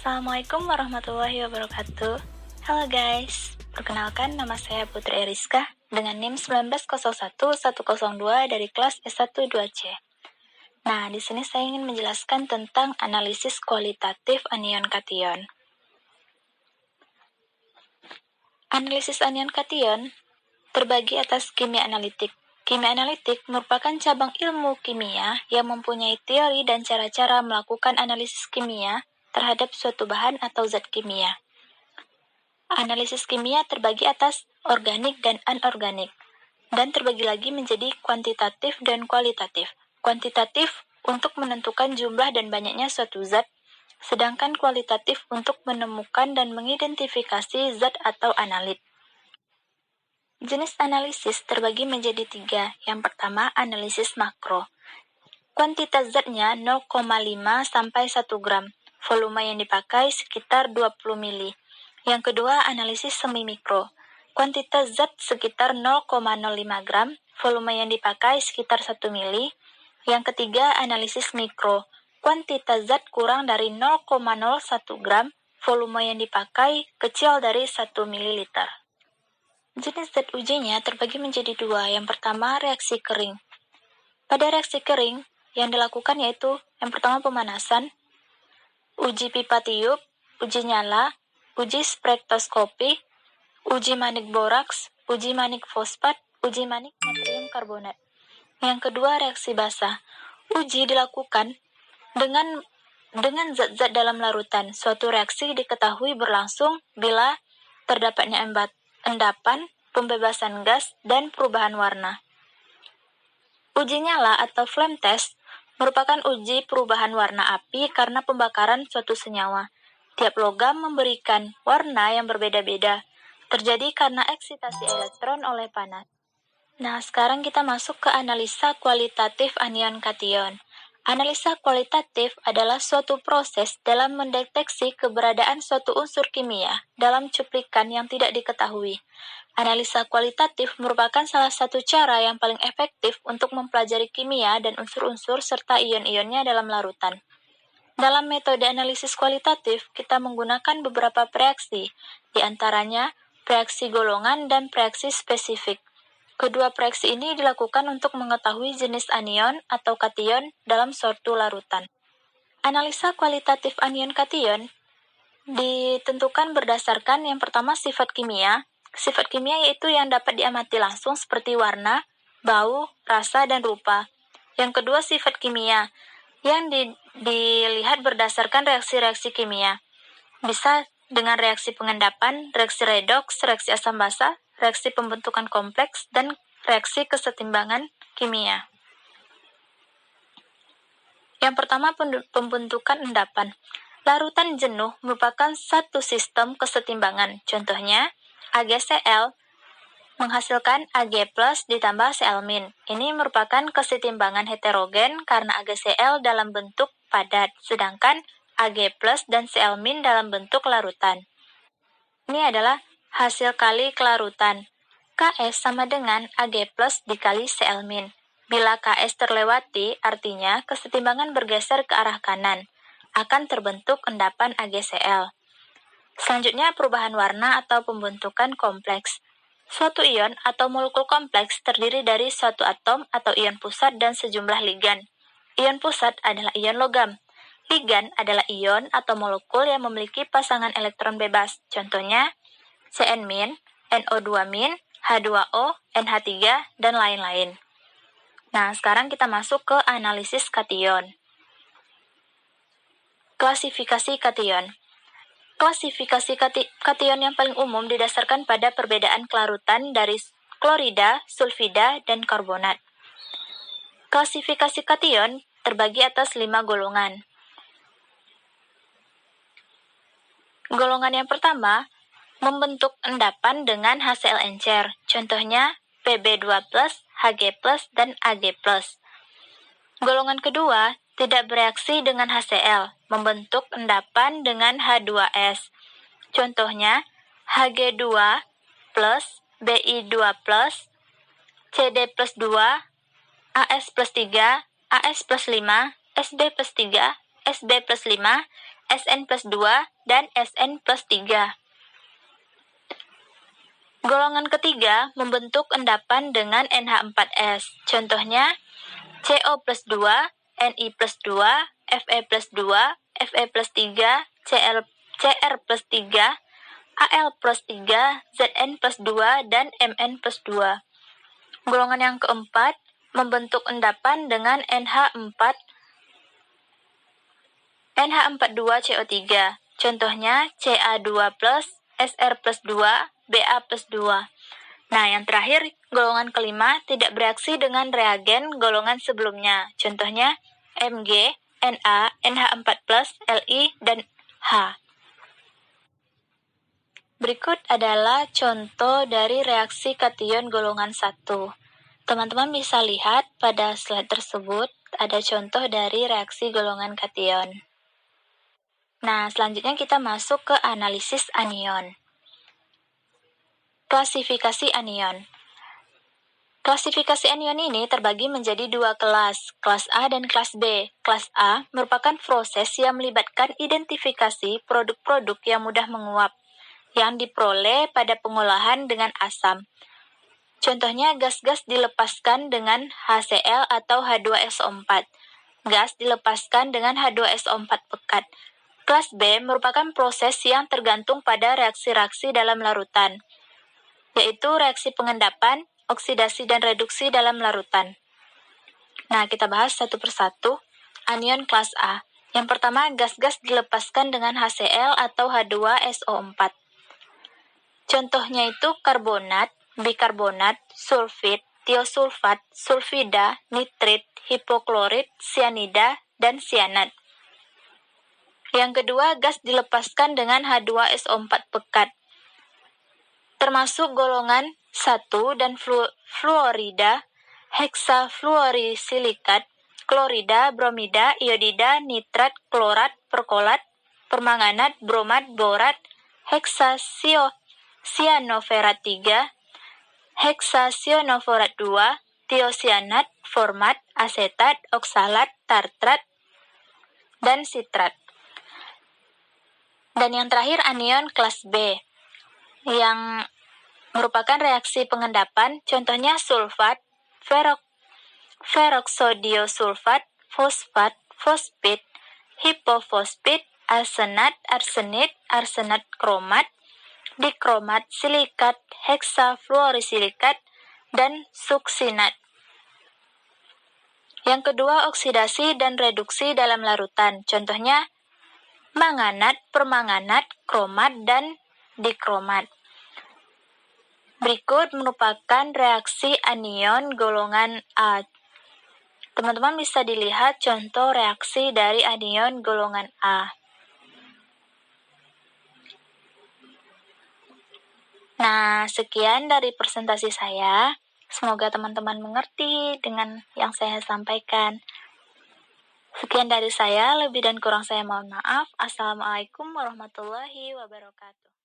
Assalamualaikum warahmatullahi wabarakatuh. Halo guys, perkenalkan nama saya Putri Eriska dengan NIM 1901-102 dari kelas S1 2C. Nah, di sini saya ingin menjelaskan tentang analisis kualitatif anion kation. Analisis anion kation terbagi atas kimia analitik. Kimia analitik merupakan cabang ilmu kimia yang mempunyai teori dan cara-cara melakukan analisis kimia terhadap suatu bahan atau zat kimia. Analisis kimia terbagi atas organik dan anorganik, dan terbagi lagi menjadi kuantitatif dan kualitatif. Kuantitatif untuk menentukan jumlah dan banyaknya suatu zat, sedangkan kualitatif untuk menemukan dan mengidentifikasi zat atau analit. Jenis analisis terbagi menjadi 3. Yang pertama, analisis makro. Kuantitas zatnya 0,5 sampai 1 gram. Volume yang dipakai sekitar 20 mili. Yang kedua, analisis semi-mikro. Kuantitas zat sekitar 0,05 gram. Volume yang dipakai sekitar 1 mili. Yang ketiga, analisis mikro. Kuantitas zat kurang dari 0,01 gram. Volume yang dipakai kecil dari 1 mililiter. Jenis zat ujinya terbagi menjadi 2. Yang pertama, reaksi kering. Pada reaksi kering, yang dilakukan yaitu yang pertama pemanasan, uji pipa tiup, uji nyala, uji spektroskopi, uji manik boraks, uji manik fosfat, uji manik natrium karbonat. Yang kedua, reaksi basah. Uji dilakukan dengan zat-zat dalam larutan. Suatu reaksi diketahui berlangsung bila terdapatnya endapan, pembebasan gas, dan perubahan warna. Uji nyala atau flame test merupakan uji perubahan warna api karena pembakaran suatu senyawa. Tiap logam memberikan warna yang berbeda-beda, terjadi karena eksitasi elektron oleh panas. Nah, sekarang kita masuk ke analisa kualitatif anion kation. Analisa kualitatif adalah suatu proses dalam mendeteksi keberadaan suatu unsur kimia dalam cuplikan yang tidak diketahui. Analisa kualitatif merupakan salah satu cara yang paling efektif untuk mempelajari kimia dan unsur-unsur serta ion-ionnya dalam larutan. Dalam metode analisis kualitatif, kita menggunakan beberapa reaksi, di antaranya reaksi golongan dan reaksi spesifik. Kedua reaksi ini dilakukan untuk mengetahui jenis anion atau kation dalam suatu larutan. Analisa kualitatif anion kation ditentukan berdasarkan yang pertama sifat kimia. Sifat kimia yaitu yang dapat diamati langsung seperti warna, bau, rasa, dan rupa. Yang kedua sifat kimia yang dilihat berdasarkan reaksi-reaksi kimia. Bisa dengan reaksi pengendapan, reaksi redoks, reaksi asam basa, reaksi pembentukan kompleks, dan reaksi kesetimbangan kimia. Yang pertama, pembentukan endapan. Larutan jenuh merupakan satu sistem kesetimbangan. Contohnya, AgCl menghasilkan Ag+ ditambah Cl-. Ini merupakan kesetimbangan heterogen karena AgCl dalam bentuk padat, sedangkan Ag+ dan Cl- dalam bentuk larutan. Ini adalah hasil kali kelarutan. Ks sama dengan Ag+ dikali Cl-. Bila Ks terlewati, artinya kesetimbangan bergeser ke arah kanan. Akan terbentuk endapan AgCl. Selanjutnya, perubahan warna atau pembentukan kompleks. Suatu ion atau molekul kompleks terdiri dari suatu atom atau ion pusat dan sejumlah ligan. Ion pusat adalah ion logam. Ligan adalah ion atau molekul yang memiliki pasangan elektron bebas. Contohnya, Cn-, NO2-, H2O, NH3, dan lain-lain. Nah, sekarang kita masuk ke analisis kation. Klasifikasi kation. Klasifikasi kation yang paling umum didasarkan pada perbedaan kelarutan dari klorida, sulfida, dan karbonat. Klasifikasi kation terbagi atas 5 golongan. Golongan yang pertama, membentuk endapan dengan HCl encer. Contohnya Pb2+, Hg+, dan Ag+. Golongan kedua, tidak bereaksi dengan HCl, membentuk endapan dengan H2S. Contohnya, Hg2+, Bi2+, Cd+2, As+3, As+5, Sb+3, Sb+5, Sn plus 2, dan Sn plus 3. Golongan ketiga membentuk endapan dengan NH4S. Contohnya, CO plus 2, Ni plus 2, Fe plus 2, Fe plus 3, Cr plus 3, Al plus 3, Zn plus 2, dan Mn plus 2. Golongan yang keempat membentuk endapan dengan NH42CO3. Contohnya Ca2+, Sr plus 2, Ba plus 2. Nah, yang terakhir, golongan kelima tidak bereaksi dengan reagen golongan sebelumnya. Contohnya Mg, Na, NH4+, Li, dan H. Berikut adalah contoh dari reaksi kation golongan 1. Teman-teman bisa lihat pada slide tersebut ada contoh dari reaksi golongan kation. Nah, selanjutnya kita masuk ke analisis anion. Klasifikasi anion. Klasifikasi anion ini terbagi menjadi dua kelas A dan kelas B. Kelas A merupakan proses yang melibatkan identifikasi produk-produk yang mudah menguap, yang diperoleh pada pengolahan dengan asam. Contohnya gas-gas dilepaskan dengan HCl atau H2SO4. Gas dilepaskan dengan H2SO4 pekat. Kelas B merupakan proses yang tergantung pada reaksi-reaksi dalam larutan, yaitu reaksi pengendapan, oksidasi, dan reduksi dalam larutan. Nah, kita bahas satu persatu. Anion kelas A. Yang pertama, gas-gas dilepaskan dengan HCl atau H2SO4. Contohnya itu karbonat, bikarbonat, sulfit, tiosulfat, sulfida, nitrit, hipoklorit, sianida, dan sianat. Yang kedua, gas dilepaskan dengan H2SO4 pekat, termasuk golongan 1 dan fluorida, heksafluorisilikat, klorida, bromida, iodida, nitrat, klorat, perkolat, permanganat, bromat, borat, heksasianoferat 3, heksasionoforat 2, tiosianat, format, asetat, oksalat, tartrat, dan sitrat. Dan yang terakhir anion kelas B, yang merupakan reaksi pengendapan, contohnya sulfat, peroksodiosulfat, fosfat, fosfit, hipofosfit, arsenat, arsenit, arsenat kromat, dikromat, silikat, heksafluorisilikat, dan suksinat. Yang kedua, oksidasi dan reduksi dalam larutan, contohnya manganat, permanganat, kromat, dan dikromat. Berikut merupakan reaksi anion golongan A. Teman-teman bisa dilihat contoh reaksi dari anion golongan A. Nah, sekian dari presentasi saya. Semoga teman-teman mengerti dengan yang saya sampaikan. Sekian dari saya, lebih dan kurang saya mohon maaf. Assalamualaikum warahmatullahi wabarakatuh.